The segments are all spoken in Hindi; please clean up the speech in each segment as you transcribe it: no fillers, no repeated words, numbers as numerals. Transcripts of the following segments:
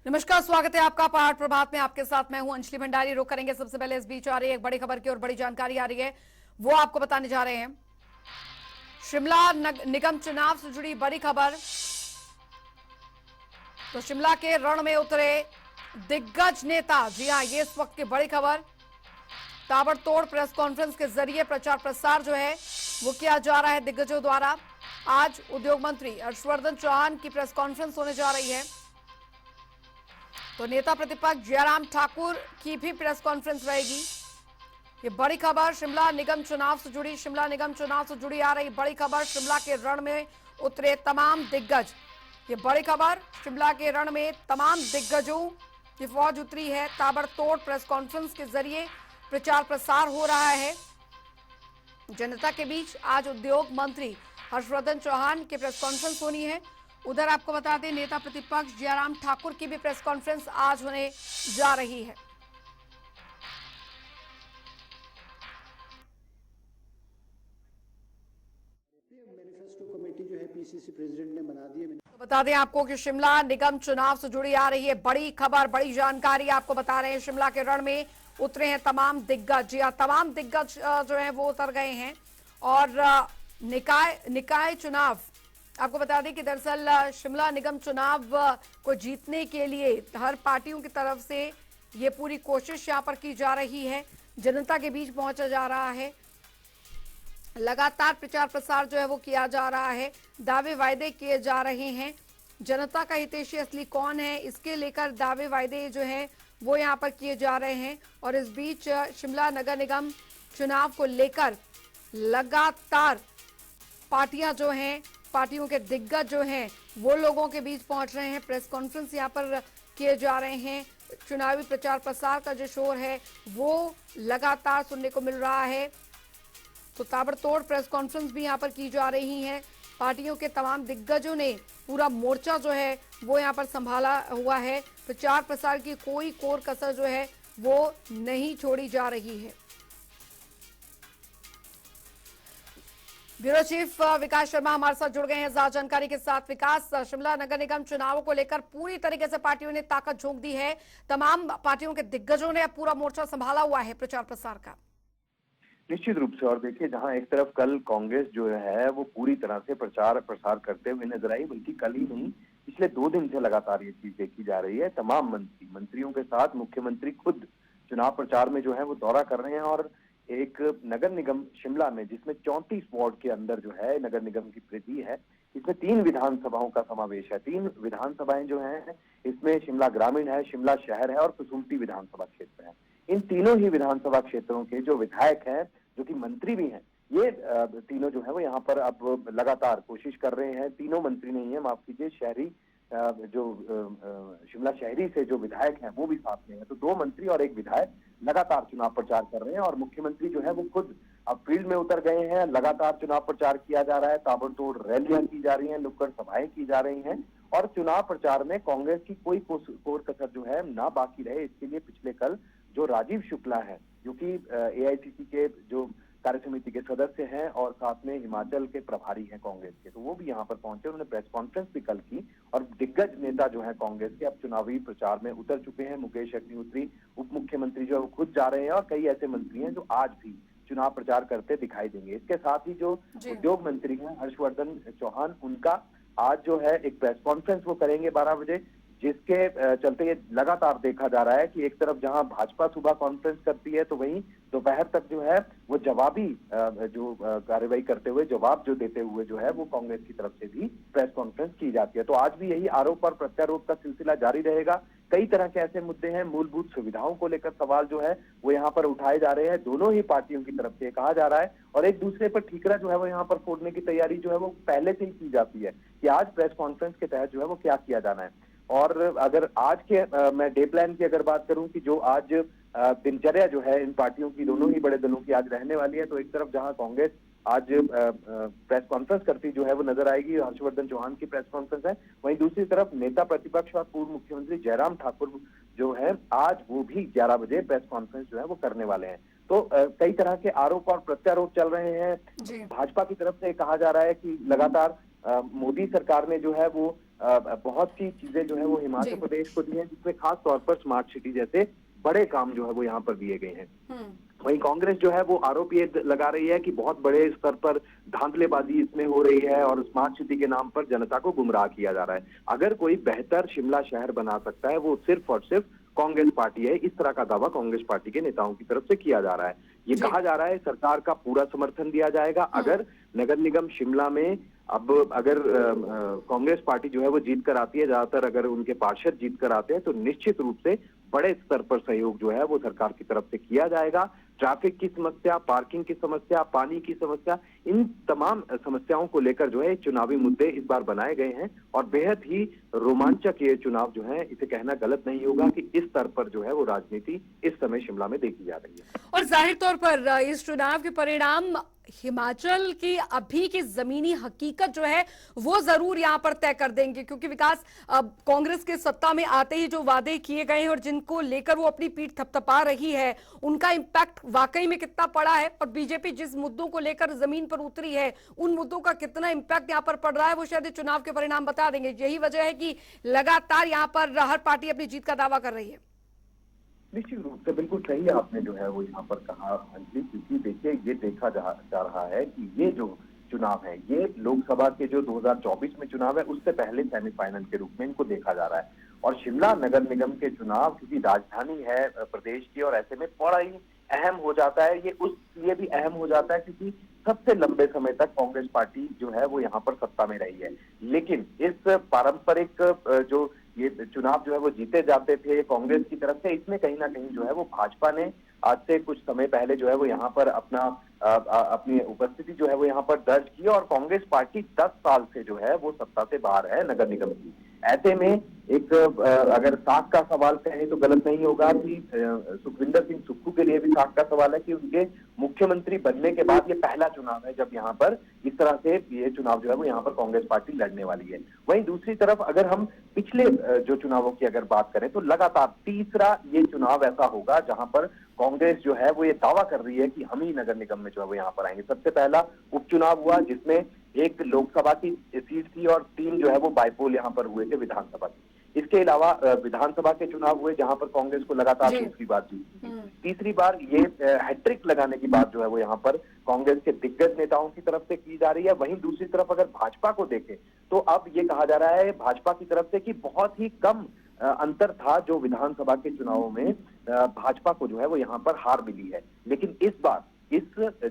नमस्कार, स्वागत है आपका पहाड़ प्रभात में। आपके साथ मैं हूं अंजलि भंडारी। रुक करेंगे सबसे पहले इस बीच आ रही है एक बड़ी खबर की और बड़ी जानकारी आ रही है, वो आपको बताने जा रहे हैं। शिमला निगम चुनाव से जुड़ी बड़ी खबर। तो शिमला के रण में उतरे दिग्गज नेता, जी हां, ये इस वक्त की बड़ी खबर। ताबड़तोड़ प्रेस कॉन्फ्रेंस के जरिए प्रचार प्रसार जो है वो किया जा रहा है दिग्गजों द्वारा। आज उद्योग मंत्री हर्षवर्धन चौहान की प्रेस कॉन्फ्रेंस होने जा रही है। तो नेता प्रतिपक्ष जयराम ठाकुर की भी प्रेस कॉन्फ्रेंस रहेगी। ये बड़ी खबर शिमला निगम चुनाव से जुड़ी, शिमला निगम चुनाव से जुड़ी आ रही बड़ी खबर। शिमला के रण में उतरे तमाम दिग्गज, ये बड़ी खबर। शिमला के रण में तमाम दिग्गजों की फौज उतरी है। ताबड़तोड़ प्रेस कॉन्फ्रेंस के जरिए प्रचार प्रसार हो रहा है जनता के बीच। आज उद्योग मंत्री हर्षवर्धन चौहान की प्रेस कॉन्फ्रेंस होनी है। उधर आपको बता दें, नेता प्रतिपक्ष जयराम ठाकुर की भी प्रेस कॉन्फ्रेंस आज होने जा रही है। मैनिफेस्टो कमेटी जो है पीसीसी प्रेसिडेंट ने बना दी है। तो बता दें आपको कि शिमला निगम चुनाव से जुड़ी आ रही है बड़ी खबर, बड़ी जानकारी आपको बता रहे हैं। शिमला के रण में उतरे हैं तमाम दिग्गज, जी हां, तमाम दिग्गज जो है वो उतर गए हैं। और निकाय चुनाव, आपको बता दें कि दरअसल शिमला निगम चुनाव को जीतने के लिए हर पार्टियों की तरफ से ये पूरी कोशिश यहां पर की जा रही है। जनता के बीच पहुंचा जा रहा है। लगातार प्रचार प्रसार जो है वो किया जा रहा है। दावे वायदे किए जा रहे हैं। जनता का हितैषी असली कौन है, इसके लेकर दावे वायदे जो हैं वो यहाँ पर किए जा रहे हैं। और इस बीच शिमला नगर निगम चुनाव को लेकर लगातार पार्टियां जो हैं, पार्टियों के दिग्गज जो हैं वो लोगों के बीच पहुंच रहे हैं। प्रेस कॉन्फ्रेंस यहाँ पर किए जा रहे हैं। चुनावी प्रचार प्रसार का जो शोर है वो लगातार सुनने को मिल रहा है। तो ताबड़तोड़ प्रेस कॉन्फ्रेंस भी यहाँ पर की जा रही है। पार्टियों के तमाम दिग्गजों ने पूरा मोर्चा जो है वो यहाँ पर संभाला हुआ है। प्रचार प्रसार की कोई कोर कसर जो है वो नहीं छोड़ी जा रही है। ब्यूरो चीफ विकास शर्मा हमारे साथ जुड़ गए हैं ज्यादा जानकारी के साथ। विकास, शिमला नगर निगम चुनावों को लेकर पूरी तरीके से पार्टियों ने ताकत झोंक दी है। तमाम पार्टियों के दिग्गजों ने पूरा मोर्चा संभाला हुआ है प्रचार प्रसार का। निश्चित रूप से। और देखिए, जहां एक तरफ कल कांग्रेस जो है वो पूरी तरह से प्रचार प्रसार करते हुए नजर आई, बल्कि कल ही नहीं पिछले 2 दिन से लगातार ये चीज देखी जा रही है। तमाम मंत्रियों के साथ मुख्यमंत्री खुद चुनाव प्रचार में जो है वो दौरा कर रहे हैं। और एक नगर निगम शिमला में, जिसमें 34 वार्ड के अंदर जो है नगर निगम की परिधि है, इसमें 3 विधानसभाओं का समावेश है। 3 विधानसभाएं जो हैं इसमें शिमला ग्रामीण है, शिमला शहर है और कसुम्पटी विधानसभा क्षेत्र है। इन तीनों ही विधानसभा क्षेत्रों के जो विधायक हैं, जो कि मंत्री भी हैं, ये तीनों जो है वो यहाँ पर अब लगातार कोशिश कर रहे हैं। तीनों मंत्री नहीं है, माफ कीजिए, शहरी जो शिमला शहरी से जो विधायक हैं वो भी साथ में है। तो 2 मंत्री और 1 विधायक लगातार चुनाव प्रचार कर रहे हैं। और मुख्यमंत्री जो है वो खुद अब फील्ड में उतर गए हैं। लगातार चुनाव प्रचार किया जा रहा है, ताबड़तोड़ रैलियां की जा रही हैं, नुक्कड़ सभाएं की जा रही हैं। और चुनाव प्रचार में कांग्रेस की कोई कोर कसर जो है ना बाकी रहे, इसके लिए पिछले कल जो राजीव शुक्ला है, जो कि एआईसीसी के जो कार्य समिति के सदस्य हैं और साथ में हिमाचल के प्रभारी हैं कांग्रेस के, तो वो भी यहाँ पर पहुंचे। उन्होंने प्रेस कॉन्फ्रेंस भी कल की। और दिग्गज नेता जो है कांग्रेस के अब चुनावी प्रचार में उतर चुके हैं। मुकेश अग्निहोत्री उप मुख्यमंत्री जो है वो खुद जा रहे हैं और कई ऐसे मंत्री हैं जो आज भी चुनाव प्रचार करते दिखाई देंगे। इसके साथ ही जो उद्योग मंत्री हैं हर्षवर्धन चौहान, उनका आज जो है एक प्रेस कॉन्फ्रेंस वो करेंगे 12 बजे, जिसके चलते ये लगातार देखा जा रहा है कि एक तरफ जहां भाजपा सुबह कॉन्फ्रेंस करती है, तो वहीं दोपहर तक जो है वो जवाबी जो कार्रवाई करते हुए, जवाब जो देते हुए जो है वो कांग्रेस की तरफ से भी प्रेस कॉन्फ्रेंस की जाती है। तो आज भी यही आरोप और प्रत्यारोप का सिलसिला जारी रहेगा। कई तरह के ऐसे मुद्दे हैं, मूलभूत सुविधाओं को लेकर सवाल जो है वो यहाँ पर उठाए जा रहे हैं। दोनों ही पार्टियों की तरफ से कहा जा रहा है और एक दूसरे पर ठीकरा जो है वो यहाँ पर फोड़ने की तैयारी जो है वो पहले से ही की जाती है कि आज प्रेस कॉन्फ्रेंस के तहत जो है वो क्या किया जाना है। और अगर आज के मैं डे प्लान की अगर बात करूं कि जो आज दिनचर्या जो है इन पार्टियों की, दोनों ही बड़े दलों की आज रहने वाली है, तो एक तरफ जहां कांग्रेस आज प्रेस कॉन्फ्रेंस करती जो है वो नजर आएगी, हर्षवर्धन चौहान की प्रेस कॉन्फ्रेंस है, वहीं दूसरी तरफ नेता प्रतिपक्ष और पूर्व मुख्यमंत्री जयराम ठाकुर जो है आज वो भी 11 बजे प्रेस कॉन्फ्रेंस जो है वो करने वाले हैं। तो कई तरह के आरोप और प्रत्यारोप चल रहे हैं। भाजपा की तरफ से कहा जा रहा है कि लगातार मोदी सरकार ने जो है वो बहुत सी चीजें जो है वो हिमाचल जी। प्रदेश को दी है, जिसमें खास तौर पर स्मार्ट सिटी जैसे बड़े काम जो है वो यहाँ पर दिए गए हैं। वहीं कांग्रेस जो है वो आरोप ये लगा रही है कि बहुत बड़े स्तर पर धांधलेबाजी इसमें हो रही है और स्मार्ट सिटी के नाम पर जनता को गुमराह किया जा रहा है। अगर कोई बेहतर शिमला शहर बना सकता है वो सिर्फ और सिर्फ कांग्रेस पार्टी है। इस तरह का दावा कांग्रेस पार्टी के नेताओं की तरफ से किया जा रहा है। ये जी। कहा जा रहा है सरकार का पूरा समर्थन दिया जाएगा अगर नगर निगम शिमला में अब अगर कांग्रेस पार्टी जो है वो जीत कर आती है, ज्यादातर अगर उनके पार्षद जीत कर आते हैं तो निश्चित रूप से बड़े स्तर पर सहयोग जो है वो सरकार की तरफ से किया जाएगा। ट्रैफिक की समस्या, पार्किंग की समस्या, पानी की समस्या, इन तमाम समस्याओं को लेकर जो है चुनावी मुद्दे इस बार बनाए गए हैं और बेहद ही रोमांचक ये चुनाव जो है, इसे कहना गलत नहीं होगा कि इस स्तर पर जो है वो राजनीति इस समय शिमला में देखी जा रही है। और जाहिर तौर पर इस चुनाव के परिणाम हिमाचल की अभी की जमीनी हकीकत जो है वो जरूर यहां पर तय कर देंगे, क्योंकि विकास कांग्रेस के सत्ता में आते ही जो वादे किए गए हैं और जिनको लेकर वो अपनी पीठ थपथपा रही है, उनका इंपैक्ट वाकई में कितना पड़ा है और बीजेपी जिस मुद्दों को लेकर जमीन पर उतरी है उन मुद्दों का कितना इंपैक्ट यहां पर पड़ रहा है, वो शायद चुनाव के परिणाम बता देंगे। यही वजह है कि लगातार यहां पर हर पार्टी अपनी जीत का दावा कर रही है। निश्चित रूप से बिल्कुल सही आपने जो है वो यहाँ पर कहा अंजलि, क्योंकि देखिए ये देखा जा रहा है कि ये जो चुनाव है ये लोकसभा के जो 2024 में चुनाव है उससे पहले सेमीफाइनल के रूप में इनको देखा जा रहा है। और शिमला नगर निगम के चुनाव क्योंकि राजधानी है प्रदेश की और ऐसे में बड़ा ही अहम हो जाता है। ये उस लिए भी अहम हो जाता है क्योंकि सबसे लंबे समय तक कांग्रेस पार्टी जो है वो यहाँ पर सत्ता में रही है, लेकिन इस पारंपरिक जो ये चुनाव जो है वो जीते जाते थे कांग्रेस की तरफ से, इसमें कहीं ना कहीं जो है वो भाजपा ने आज से कुछ समय पहले जो है वो यहाँ पर अपनी उपस्थिति जो है वो यहाँ पर दर्ज की और कांग्रेस पार्टी 10 साल से जो है वो सत्ता से बाहर है नगर निगम की। ऐसे में एक अगर साख का सवाल कहें तो गलत नहीं होगा कि सुखविंदर सिंह सुक्खू के लिए भी साख का सवाल है कि उनके मुख्यमंत्री बनने के बाद ये पहला चुनाव है जब यहाँ पर इस तरह से ये चुनाव जो है वो यहाँ पर कांग्रेस पार्टी लड़ने वाली है। वहीं दूसरी तरफ अगर हम पिछले जो चुनावों की अगर बात करें तो लगातार तीसरा ये चुनाव ऐसा होगा जहां पर कांग्रेस जो है वो ये दावा कर रही है कि हम ही नगर निगम में जो है वो यहाँ पर आएंगे। सबसे पहला उपचुनाव हुआ जिसमें एक लोकसभा की सीट थी और 3 जो है वो बाइपोल यहाँ पर हुए थे विधानसभा की। इसके अलावा विधानसभा के चुनाव हुए जहां पर कांग्रेस को लगातार दूसरी बार जीती। तीसरी बार ये हैट्रिक लगाने की बात जो है वो यहाँ पर कांग्रेस के दिग्गज नेताओं की तरफ से की जा रही है। वहीं दूसरी तरफ अगर भाजपा को देखें तो अब ये कहा जा रहा है भाजपा की तरफ से कि बहुत ही कम अंतर था जो विधानसभा के चुनावों में भाजपा को जो है वो यहाँ पर हार मिली है, लेकिन इस बार इस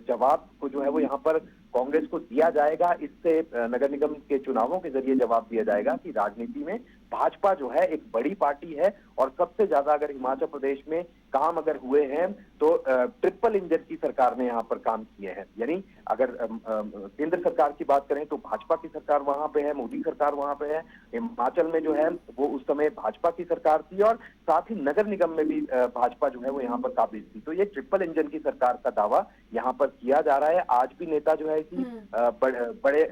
जवाब को जो है वो यहाँ पर कांग्रेस को दिया जाएगा। इससे नगर निगम के चुनावों के जरिए जवाब दिया जाएगा कि राजनीति में भाजपा जो है एक बड़ी पार्टी है और सबसे ज्यादा अगर हिमाचल प्रदेश में काम अगर हुए हैं तो ट्रिपल इंजन की सरकार ने यहाँ पर काम किए हैं। यानी अगर केंद्र सरकार की बात करें तो भाजपा की सरकार वहां पे है, मोदी सरकार वहां पे है, हिमाचल में जो है वो उस समय भाजपा की सरकार थी और साथ ही नगर निगम में भी भाजपा जो है वो यहाँ पर काबिज थी। तो ये ट्रिपल इंजन की सरकार का दावा यहाँ पर किया जा रहा है। आज भी नेता जो है इसी बड़े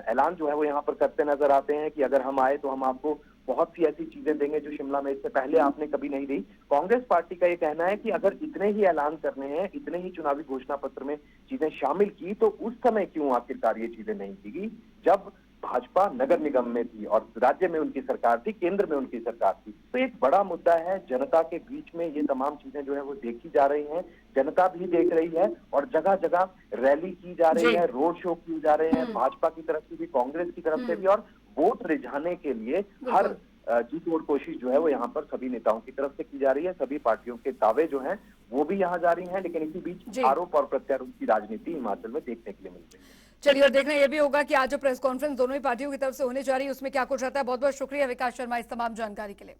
ऐलान जो है वो यहाँ पर करते नजर आते हैं कि अगर हम आए तो हम आपको बहुत सी ऐसी चीजें देंगे जो शिमला में इससे पहले आपने कभी नहीं दी। कांग्रेस पार्टी का ये कहना है कि अगर इतने ही ऐलान करने हैं, इतने ही चुनावी घोषणा पत्र में चीजें शामिल की तो उस समय क्यों आखिरकार ये चीजें नहीं की गई जब भाजपा नगर निगम में थी और राज्य में उनकी सरकार थी, केंद्र में उनकी सरकार थी। तो एक बड़ा मुद्दा है, जनता के बीच में ये तमाम चीजें जो है वो देखी जा रही हैं, जनता भी देख रही है और जगह जगह रैली की जा रही है, रोड शो किए जा रहे हैं भाजपा की तरफ से भी, कांग्रेस की तरफ से भी, और वोट रिझाने के लिए हर जी तोड़ कोशिश जो है वो यहाँ पर सभी नेताओं की तरफ से की जा रही है। सभी पार्टियों के दावे जो हैं वो भी यहाँ जारी हैं, लेकिन इसी बीच आरोप और प्रत्यारोप की राजनीति हिमाचल में देखने के लिए मिल रही है। चलिए, और देखना यह भी होगा कि आज जो प्रेस कॉन्फ्रेंस दोनों ही पार्टियों की तरफ से होने जा रही है उसमें क्या कुछ रहता है। बहुत बहुत शुक्रिया विकास शर्मा इस तमाम जानकारी के लिए।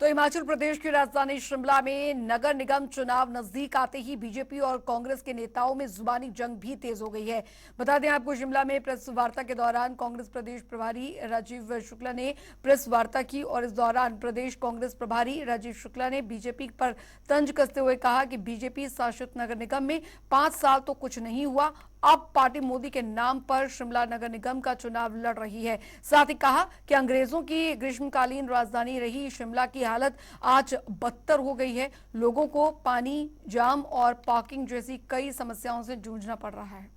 तो हिमाचल प्रदेश की राजधानी शिमला में नगर निगम चुनाव नजदीक आते ही बीजेपी और कांग्रेस के नेताओं में जुबानी जंग भी तेज हो गई है। बता दें आपको, शिमला में प्रेस वार्ता के दौरान कांग्रेस प्रदेश प्रभारी राजीव शुक्ला ने प्रेस वार्ता की और इस दौरान प्रदेश कांग्रेस प्रभारी राजीव शुक्ला ने बीजेपी पर तंज कसते हुए कहा कि बीजेपी शासित नगर निगम में 5 साल तो कुछ नहीं हुआ, अब पार्टी मोदी के नाम पर शिमला नगर निगम का चुनाव लड़ रही है। साथ ही कहा कि अंग्रेजों की ग्रीष्मकालीन राजधानी रही शिमला की हालत आज बदतर हो गई है। लोगों को पानी, जाम और पार्किंग जैसी कई समस्याओं से जूझना पड़ रहा है।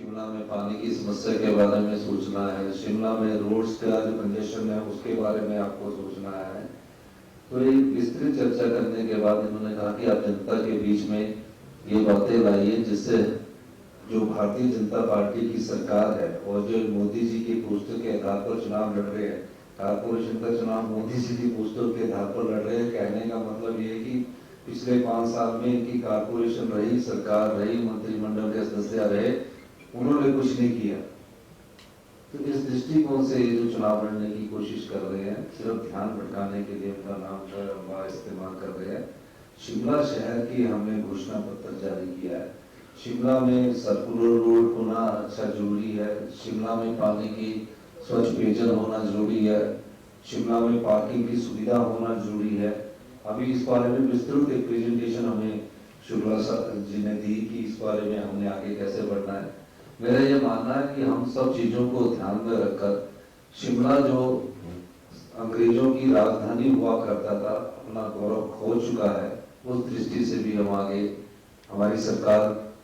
शिमला में पानी की समस्या के बारे में सोचना है, शिमला में रोड्स का जो कंजेशन है उसके बारे में आपको सोचना है। तो एक विस्तृत चर्चा करने के बाद इन्होंने कहा कि आप जनता के बीच में ये बातें लाइए जिससे जो भारतीय जनता पार्टी की सरकार है और जो मोदी जी की पोस्टर के आधार पर चुनाव लड़ रहे हैं, कारपोरेशन का चुनाव मोदी जी की पोस्टर के आधार पर लड़ रहे हैं। कहने का मतलब ये है कि पिछले 5 साल में इनकी कारपोरेशन रही, सरकार रही, मंत्रिमंडल के सदस्य रहे, उन्होंने कुछ नहीं किया। तो इस दृष्टिकोण से ये जो चुनाव लड़ने की कोशिश कर रहे हैं, सिर्फ ध्यान भटकाने के लिए उनका नाम का इस्तेमाल कर रहे हैं। शिमला शहर की हमने घोषणा पत्र जारी किया है। शिमला में सर्कुलर रोड होना अच्छा जरूरी है, शिमला में पानी की स्वच्छ पेयजल होना जरूरी है, शिमला में पार्किंग की सुविधा होना जरूरी है। अभी इस बारे में विस्तृत एक प्रेजेंटेशन हमें शुक्ला जी ने दी कि इस बारे में हमने आगे कैसे बढ़ना है। मेरा ये मानना है कि हम सब चीजों को ध्यान में रखकर शिमला जो अंग्रेजों की राजधानी हुआ करता था, अपना गौरव खो चुका है, उस दृष्टि से भी हम आगे, हमारी सरकार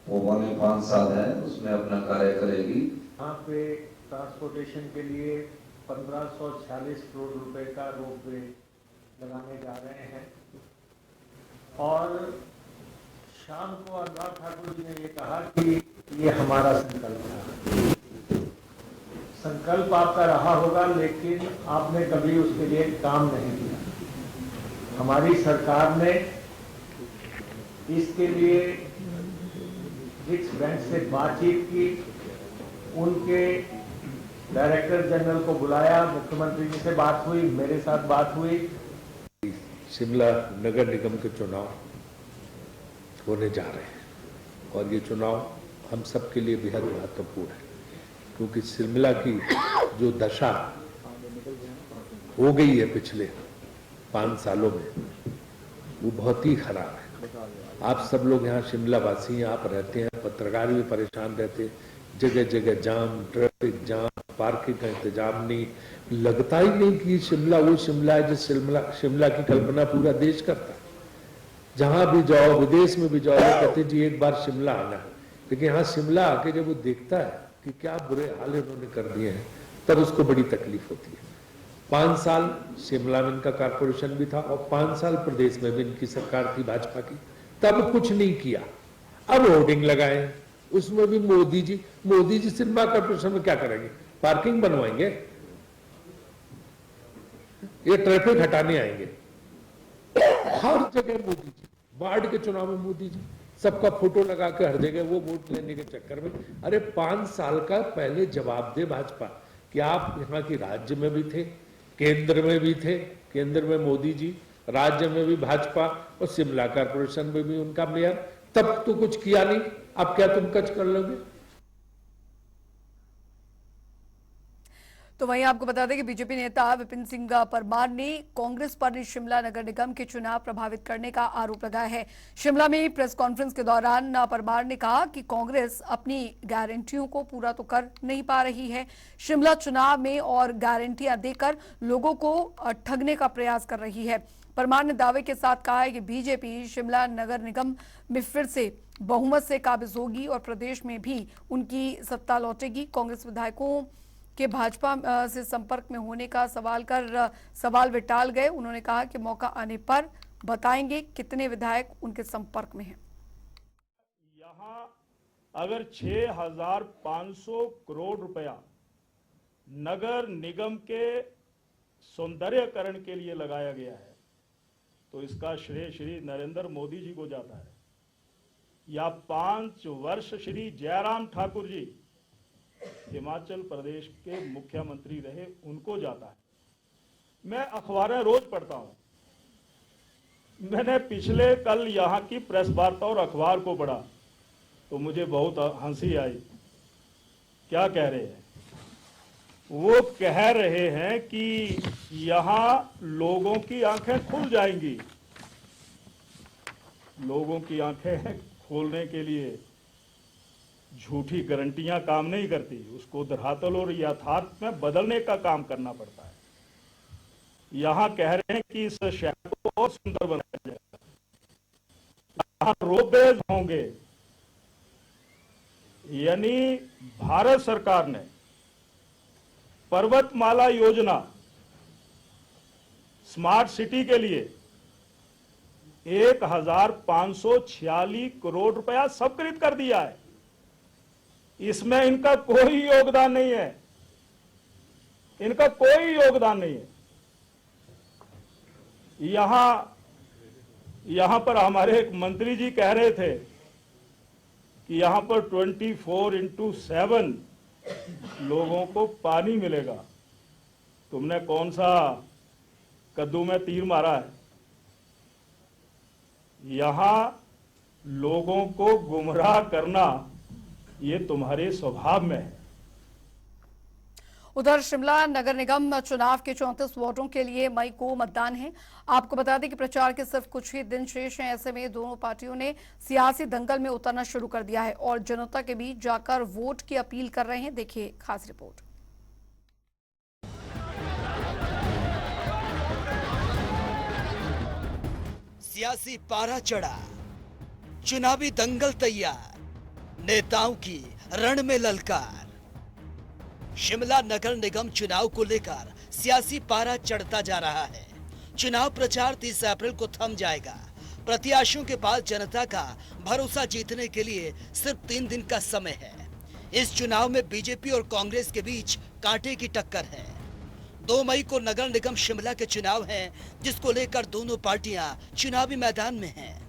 वो 5 साल है उसमें अपना कार्य करेगी। यहाँ पे ट्रांसपोर्टेशन के लिए 1546 करोड़ रुपए का रोपवे लगाने जा रहे हैं। और शाम को अनुराग ठाकुर जी ने ये कहा कि ये हमारा संकल्प था। संकल्प आपका रहा होगा, लेकिन आपने कभी उसके लिए काम नहीं किया। हमारी सरकार ने इसके लिए ब्रिक्स बैंक से बातचीत की, उनके डायरेक्टर जनरल को बुलाया, मुख्यमंत्री जी से बात हुई, मेरे साथ बात हुई। शिमला नगर निगम के चुनाव होने जा रहे हैं और ये चुनाव हम सब के लिए बेहद महत्वपूर्ण है, क्योंकि शिमला की जो दशा हो गई है पिछले 5 सालों में वो बहुत ही खराब है। आप सब लोग यहाँ शिमला वासी हैं, आप रहते हैं, पत्रकार भी परेशान रहते हैं, जगह जगह जाम, ट्रैफिक जाम, पार्किंग का इंतजाम नहीं, लगता ही नहीं कि शिमला वो शिमला है जो शिमला की कल्पना पूरा देश करता है। जहां भी जाओ, विदेश में भी जाओ, कहते जी एक बार शिमला आना है। लेकिन यहाँ शिमला आके जब वो देखता है कि क्या बुरे हाल इन्होंने कर दिए हैं, तब उसको बड़ी तकलीफ होती है। 5 साल शिमला में इनका कारपोरेशन भी था और 5 साल प्रदेश में भी इनकी सरकार थी भाजपा की, तब कुछ नहीं किया। अब होर्डिंग लगाए, उसमें भी मोदी जी शिमला कारपोरेशन में क्या करेंगे? पार्किंग बनवाएंगे, ये ट्रैफिक हटाने आएंगे। हर जगह मोदी जी, वार्ड के चुनाव में मोदी जी, सबका फोटो लगा के हर जगह वो वोट लेने के चक्कर में। अरे 5 साल का पहले जवाब दे भाजपा कि आप यहाँ की राज्य में भी थे, केंद्र में भी थे, केंद्र में मोदी जी, राज्य में भी भाजपा और शिमला कारपोरेशन में भी उनका मेयर, तब तो कुछ किया नहीं। अब क्या तुम कच कर लोगे? तो वहीं आपको बता दें कि बीजेपी नेता विपिन सिंह परमार ने कांग्रेस पर शिमला नगर निगम के चुनाव प्रभावित करने का आरोप लगाया है। शिमला में प्रेस कॉन्फ्रेंस के दौरान परमार ने कहा कि कांग्रेस अपनी गारंटियों को पूरा तो कर नहीं पा रही है, शिमला चुनाव में और गारंटियां देकर लोगों को ठगने का प्रयास कर रही है। परमार ने दावे के साथ कहा है कि बीजेपी शिमला नगर निगम में फिर से बहुमत से काबिज होगी और प्रदेश में भी उनकी सत्ता लौटेगी। कांग्रेस विधायकों के भाजपा से संपर्क में होने का सवाल वे टाल गए। उन्होंने कहा कि मौका आने पर बताएंगे कितने विधायक उनके संपर्क में हैं। यहाँ अगर 6,500 करोड़ रुपया नगर निगम के सौंदर्यकरण के लिए लगाया गया है, तो इसका श्रेय श्री नरेंद्र मोदी जी को जाता है, या 5 वर्ष श्री जयराम ठाकुर जी हिमाचल प्रदेश के मुख्यमंत्री रहे, उनको जाता है। मैं अखबारें रोज पढ़ता हूं। मैंने कल यहां की प्रेस वार्ता और अखबार को पढ़ा तो मुझे बहुत हंसी आई। क्या कह रहे हैं? वो कह रहे हैं कि यहां लोगों की आंखें खुल जाएंगी। लोगों की आंखें खोलने के लिए झूठी गारंटियां काम नहीं करती, उसको धरातल और यथार्थ में बदलने का काम करना पड़ता है। यहां कह रहे हैं कि इस शहर को और सुंदर बनाया जाएगा, यहां रोपवेज होंगे, यानी भारत सरकार ने पर्वतमाला योजना स्मार्ट सिटी के लिए 1546 करोड़ रुपया स्वीकृत कर दिया है। इसमें इनका कोई योगदान नहीं है, इनका कोई योगदान नहीं है। यहां पर हमारे एक मंत्री जी कह रहे थे कि यहां पर 24x7 लोगों को पानी मिलेगा। तुमने कौन सा कद्दू में तीर मारा है? यहां लोगों को गुमराह करना ये तुम्हारे स्वभाव में है। उधर शिमला नगर निगम चुनाव के 34 वार्डों के लिए मई को मतदान है। आपको बता दें कि प्रचार के सिर्फ कुछ ही दिन शेष हैं। ऐसे में दोनों पार्टियों ने सियासी दंगल में उतरना शुरू कर दिया है और जनता के बीच जाकर वोट की अपील कर रहे हैं। देखिए खास रिपोर्ट। सियासी पारा चढ़ा, चुनावी दंगल तैयार, नेताओं की रण में ललकार। शिमला नगर निगम चुनाव को लेकर सियासी पारा चढ़ता जा रहा है। चुनाव प्रचार 30 अप्रैल को थम जाएगा। प्रत्याशियों के पास जनता का भरोसा जीतने के लिए सिर्फ 3 दिन का समय है। इस चुनाव में बीजेपी और कांग्रेस के बीच कांटे की टक्कर है। 2 मई को नगर निगम शिमला के चुनाव हैं, जिसको लेकर दोनों पार्टियां चुनावी मैदान में हैं।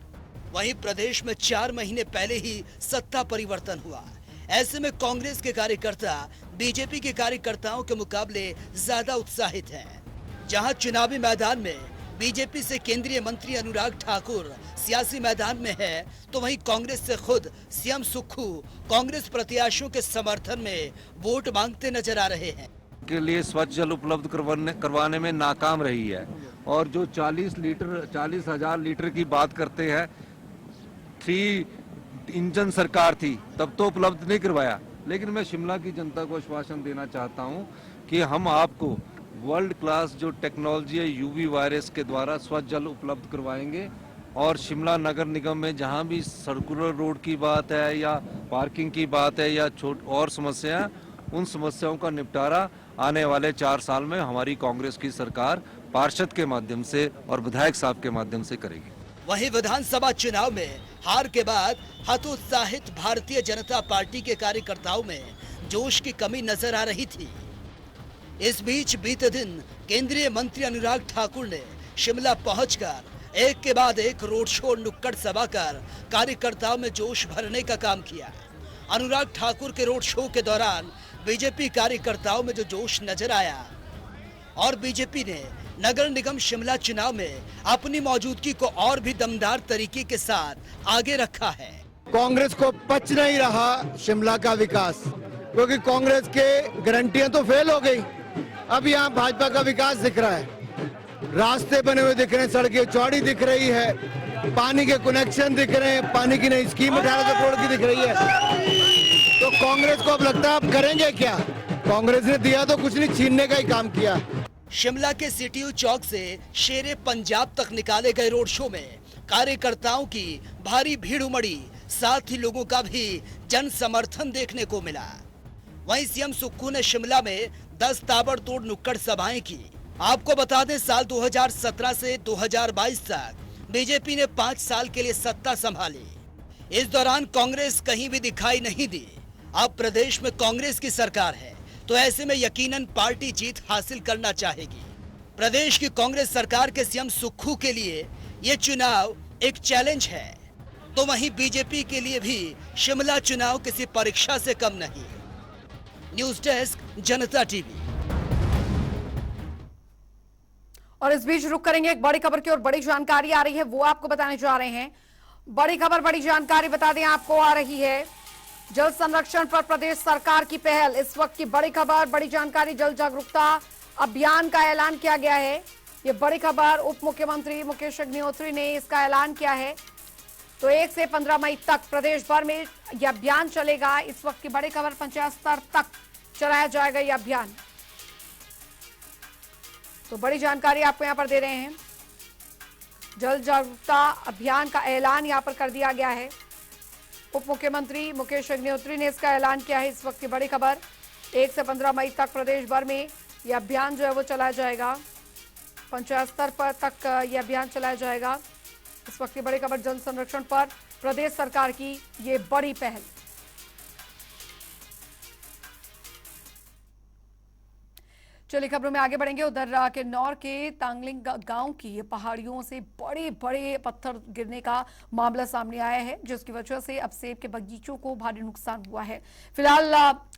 वहीं प्रदेश में 4 महीने पहले ही सत्ता परिवर्तन हुआ। ऐसे में कांग्रेस के कार्यकर्ता बीजेपी के कार्यकर्ताओं के मुकाबले ज्यादा उत्साहित हैं। जहां चुनावी मैदान में बीजेपी से केंद्रीय मंत्री अनुराग ठाकुर सियासी मैदान में है, तो वहीं कांग्रेस से खुद सीएम सुक्खू कांग्रेस प्रत्याशियों के समर्थन में वोट मांगते नजर आ रहे हैं। के लिए स्वच्छ जल उपलब्ध करवाने में नाकाम रही है और जो 40,000 लीटर की बात करते हैं, 3 इंजन सरकार थी तब तो उपलब्ध नहीं करवाया। लेकिन मैं शिमला की जनता को आश्वासन देना चाहता हूं कि हम आपको वर्ल्ड क्लास जो टेक्नोलॉजी है यूवी वायरस के द्वारा स्वच्छ जल उपलब्ध करवाएंगे। और शिमला नगर निगम में जहां भी सर्कुलर रोड की बात है या पार्किंग की बात है या और समस्या, उन समस्याओं का निपटारा आने वाले 4 साल में हमारी कांग्रेस की सरकार पार्षद के माध्यम से और विधायक साहब के माध्यम से करेगी। वहीं विधानसभा चुनाव में हार के बाद हतोत्साहित भारतीय जनता पार्टी के कार्यकर्ताओं में जोश की कमी नजर आ रही थी। इस बीच बीते दिन केंद्रीय मंत्री अनुराग ठाकुर ने शिमला पहुंचकर एक के बाद एक रोड शो, नुक्कड़ सभा कर कार्यकर्ताओं में जोश भरने का काम किया। अनुराग ठाकुर के रोड शो के दौरान बीजेपी कार्यकर्ताओं में जो जोश नजर आया और बीजेपी ने नगर निगम शिमला चुनाव में अपनी मौजूदगी को और भी दमदार तरीके के साथ आगे रखा है। कांग्रेस को पच नहीं रहा शिमला का विकास, क्योंकि कांग्रेस के गारंटियां तो फेल हो गई। अब यहाँ भाजपा का विकास दिख रहा है, रास्ते बने हुए दिख रहे हैं, सड़कें चौड़ी दिख रही है, पानी के कनेक्शन दिख रहे हैं, पानी की नई स्कीम 1800 करोड़ की दिख रही है। तो कांग्रेस को अब लगता है अब करेंगे क्या? कांग्रेस ने दिया तो कुछ नहीं, छीनने का ही काम किया। शिमला के सीटीयू चौक से शेरे पंजाब तक निकाले गए रोड शो में कार्यकर्ताओं की भारी भीड़ उमड़ी, साथ ही लोगों का भी जन समर्थन देखने को मिला। वहीं सीएम सुक्खू ने शिमला में 10 ताबड़तोड़ नुक्कड़ सभाएं की। आपको बता दें, साल 2017 से 2022 तक बीजेपी ने 5 साल के लिए सत्ता संभाली। इस दौरान कांग्रेस कहीं भी दिखाई नहीं दी। अब प्रदेश में कांग्रेस की सरकार है, तो ऐसे में यकीनन पार्टी जीत हासिल करना चाहेगी। प्रदेश की कांग्रेस सरकार के सीएम सुक्खू के लिए ये चुनाव एक चैलेंज है, तो वहीं बीजेपी के लिए भी शिमला चुनाव किसी परीक्षा से कम नहीं। न्यूज डेस्क, जनता टीवी। और इस बीच रुक करेंगे एक बड़ी खबर की और बड़ी जानकारी आ रही है, वो आपको बताने जा रहे हैं। बड़ी खबर, बड़ी जानकारी बता दें आपको आ रही है। जल संरक्षण पर प्रदेश सरकार की पहल, इस वक्त की बड़ी खबर, बड़ी जानकारी। जल जागरूकता अभियान का ऐलान किया गया है। ये बड़ी खबर, उप मुख्यमंत्री मुकेश अग्निहोत्री ने इसका ऐलान किया है। तो 1 से 15 मई तक प्रदेश भर में यह अभियान चलेगा। इस वक्त की बड़ी खबर, पंचायत स्तर तक चलाया जाएगा यह अभियान। तो बड़ी जानकारी आपको यहां पर दे रहे हैं। जल जागरूकता अभियान का ऐलान यहां पर कर दिया गया है। उप मुख्यमंत्री मुकेश अग्निहोत्री ने इसका ऐलान किया है। इस वक्त की बड़ी खबर, 1 से 15 मई तक प्रदेश भर में यह अभियान जो है वो चलाया जाएगा। पंचायत स्तर पर तक यह अभियान चलाया जाएगा। इस वक्त की बड़ी खबर, जल संरक्षण पर प्रदेश सरकार की ये बड़ी पहल। चलिए खबरों में आगे बढ़ेंगे। उधर किन्नौर के तांगलिंग गांव की पहाड़ियों से बड़े बड़े पत्थर गिरने का मामला सामने आया है, जिसकी वजह से अब सेब के बगीचों को भारी नुकसान हुआ है। फिलहाल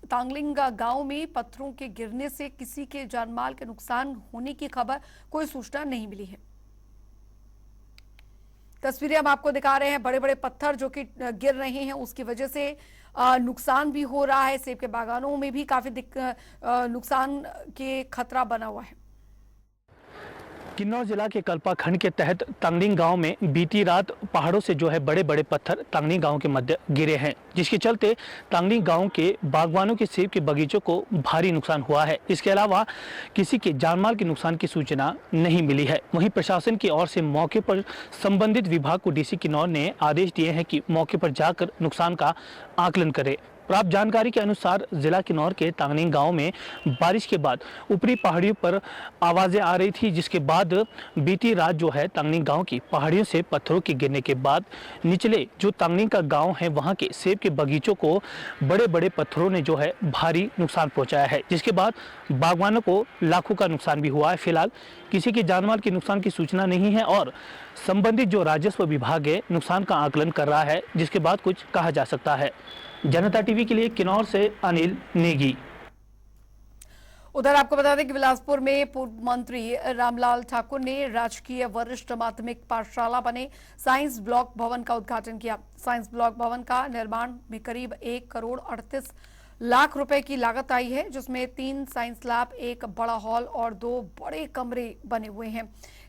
तांगलिंग गांव में पत्थरों के गिरने से किसी के जानमाल के नुकसान होने की खबर, कोई सूचना नहीं मिली है। तस्वीरें हम आपको दिखा रहे हैं, बड़े बड़े पत्थर जो कि गिर रहे हैं, उसकी वजह से नुकसान भी हो रहा है। सेब के बागानों में भी काफी नुकसान के खतरा बना हुआ है। किन्नौर जिला के कल्पा खंड के तहत तांगलिंग गांव में बीती रात पहाड़ों से जो है बड़े बड़े पत्थर तांगलिंग गांव के मध्य गिरे हैं, जिसके चलते तांगलिंग गांव के बागवानों के सेब के बगीचों को भारी नुकसान हुआ है। इसके अलावा किसी के जानमाल के नुकसान की सूचना नहीं मिली है। वहीं प्रशासन की ओर से मौके पर संबंधित विभाग को डीसी किन्नौर ने आदेश दिए हैं कि मौके पर जाकर नुकसान का आकलन करे। प्राप्त जानकारी के अनुसार जिला किन्नौर के तांगलिंग गांव में बारिश के बाद ऊपरी पहाड़ियों पर आवाजें आ रही थी, जिसके बाद बीती रात जो है तांगलिंग गांव की पहाड़ियों से पत्थरों के गिरने के बाद निचले जो तांगलिंग का गांव है वहां के सेब के बगीचों को बड़े बड़े पत्थरों ने जो है भारी नुकसान पहुंचाया है, जिसके बाद बागवानों को लाखों का नुकसान भी हुआ है। फिलहाल किसी के जानमाल के नुकसान की सूचना नहीं है और संबंधित जो राजस्व विभाग है नुकसान का आकलन कर रहा है, जिसके बाद कुछ कहा जा सकता है। जनता टीवी के लिए किन्नौर से अनिल नेगी। उधर आपको बता दें कि बिलासपुर में पूर्व मंत्री रामलाल ठाकुर ने राजकीय वरिष्ठ माध्यमिक पाठशाला बने साइंस ब्लॉक भवन का उद्घाटन किया। साइंस ब्लॉक भवन का निर्माण में करीब 1 करोड़ 38 लाख रुपए की लागत आई है, जिसमें 3 साइंस लैब, 1 बड़ा हॉल और 2 बड़े कमरे बने हुए हैं।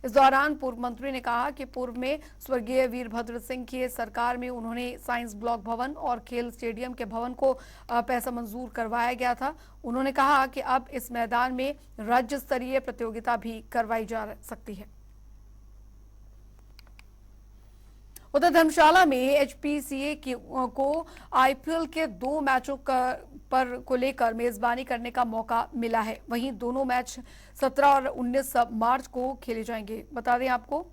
इस दौरान पूर्व मंत्री ने कहा कि पूर्व में स्वर्गीय वीरभद्र सिंह की सरकार में उन्होंने साइंस ब्लॉक भवन और खेल स्टेडियम के भवन को पैसा मंजूर करवाया गया था। उन्होंने कहा कि अब इस मैदान में राज्य स्तरीय प्रतियोगिता भी करवाई जा सकती है। उधर धर्मशाला में एचपीसीए को आईपीएल के 2 मैचों को लेकर मेजबानी करने का मौका मिला है। वहीं दोनों मैच 17 और 19 मार्च को खेले जाएंगे। बता दें आपको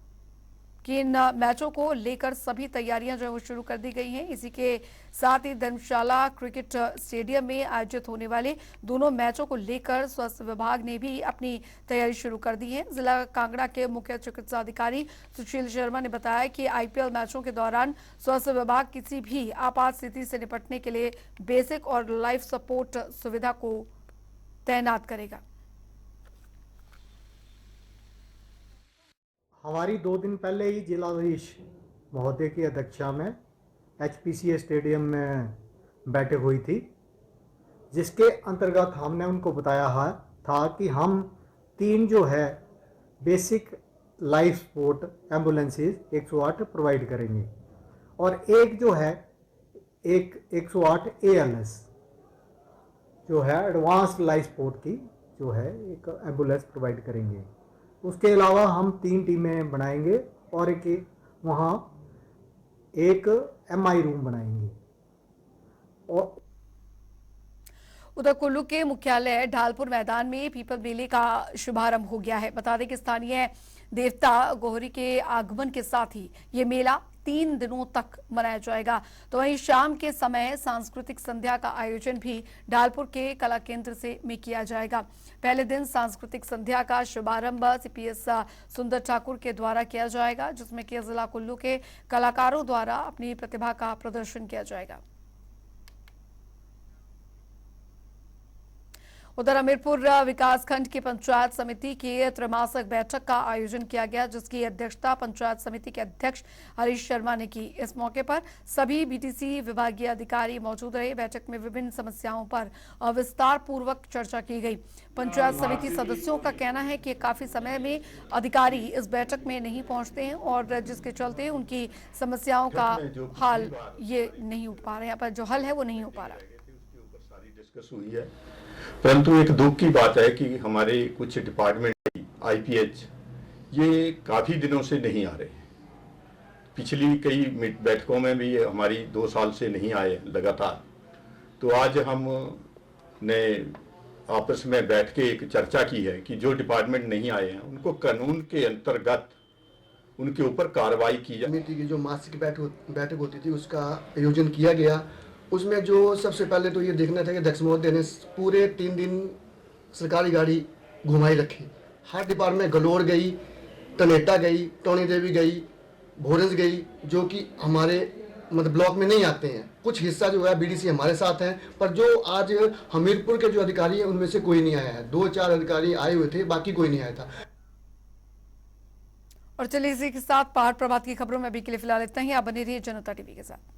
कि इन मैचों को लेकर सभी तैयारियां जो है वो शुरू कर दी गई हैं। इसी के साथ ही धर्मशाला क्रिकेट स्टेडियम में आयोजित होने वाले दोनों मैचों को लेकर स्वास्थ्य विभाग ने भी अपनी तैयारी शुरू कर दी है। जिला कांगड़ा के मुख्य चिकित्सा अधिकारी सुशील शर्मा ने बताया कि आईपीएल मैचों के दौरान स्वास्थ्य विभाग किसी भी आपात स्थिति से निपटने के लिए बेसिक और लाइफ सपोर्ट सुविधा को तैनात करेगा। हमारी 2 दिन पहले ही जिलाधीश महोदय की अध्यक्षता में एचपीसीए स्टेडियम में बैठक हुई थी, जिसके अंतर्गत हमने उनको बताया था कि हम 3 जो है basic life support ambulances 108 provide करेंगे और एक जो है एक 108 ALS जो है एडवांस लाइफ सपोर्ट की जो है एक एम्बुलेंस प्रोवाइड करेंगे। उसके अलावा हम 3 टीमें बनाएंगे और वहाँ एक MI रूम बनाएंगे। और उधर कुल्लू के मुख्यालय ढालपुर मैदान में पीपल मेले का शुभारंभ हो गया है। बता दें कि स्थानीय देवता गोहरी के आगमन के साथ ही ये मेला 3 दिनों तक मनाया जाएगा। तो वहीं शाम के समय सांस्कृतिक संध्या का आयोजन भी ढालपुर के कला केंद्र में किया जाएगा। पहले दिन सांस्कृतिक संध्या का शुभारंभ CPS सुंदर ठाकुर के द्वारा किया जाएगा, जिसमें कि जिला कुल्लू के कलाकारों द्वारा अपनी प्रतिभा का प्रदर्शन किया जाएगा। उधर हमीरपुर विकासखंड की पंचायत समिति की त्रैमासिक बैठक का आयोजन किया गया, जिसकी अध्यक्षता पंचायत समिति के अध्यक्ष हरीश शर्मा ने की। इस मौके पर सभी BTC विभागीय अधिकारी मौजूद रहे। बैठक में विभिन्न समस्याओं पर विस्तार पूर्वक चर्चा की गई। पंचायत समिति सदस्यों का कहना है कि काफी समय में अधिकारी इस बैठक में नहीं पहुंचते हैं और जिसके चलते उनकी समस्याओं का हल ये नहीं हो पा रहे हैं, पर जो हल है वो नहीं हो पा रहा। डिस्कस हुई है, परंतु एक दुख की बात है कि हमारे कुछ डिपार्टमेंट IPH ये काफी दिनों से नहीं आ रहे। पिछली कई बैठकों में भी हमारी 2 साल से नहीं आए लगातार। तो आज हमने आपस में बैठ के एक चर्चा की है कि जो डिपार्टमेंट नहीं आए हैं उनको कानून के अंतर्गत उनके ऊपर कार्रवाई की जाए। समिति की जो मासिक बैठक होती थी उसका आयोजन किया गया। उसमें जो सबसे पहले तो ये देखना था कि अध्यक्ष महोदय ने पूरे 3 दिन सरकारी गाड़ी घुमाई रखी। हर डिपार्टमेंट गलोड़ गई, तनेटा गई, टोनी देवी गई, भोरंज गई, जो कि हमारे मतलब ब्लॉक में नहीं आते हैं। कुछ हिस्सा जो है बीडीसी हमारे साथ हैं, पर जो आज हमीरपुर के जो अधिकारी हैं उनमें से कोई नहीं आया है। 2-4 अधिकारी आए हुए थे, बाकी कोई नहीं आया था। और चलिए इसी के साथ पहाड़ प्रभात की खबरों में अभी के लिए फिलहाल इतना ही। आप बने रहिए जनता टीवी के साथ।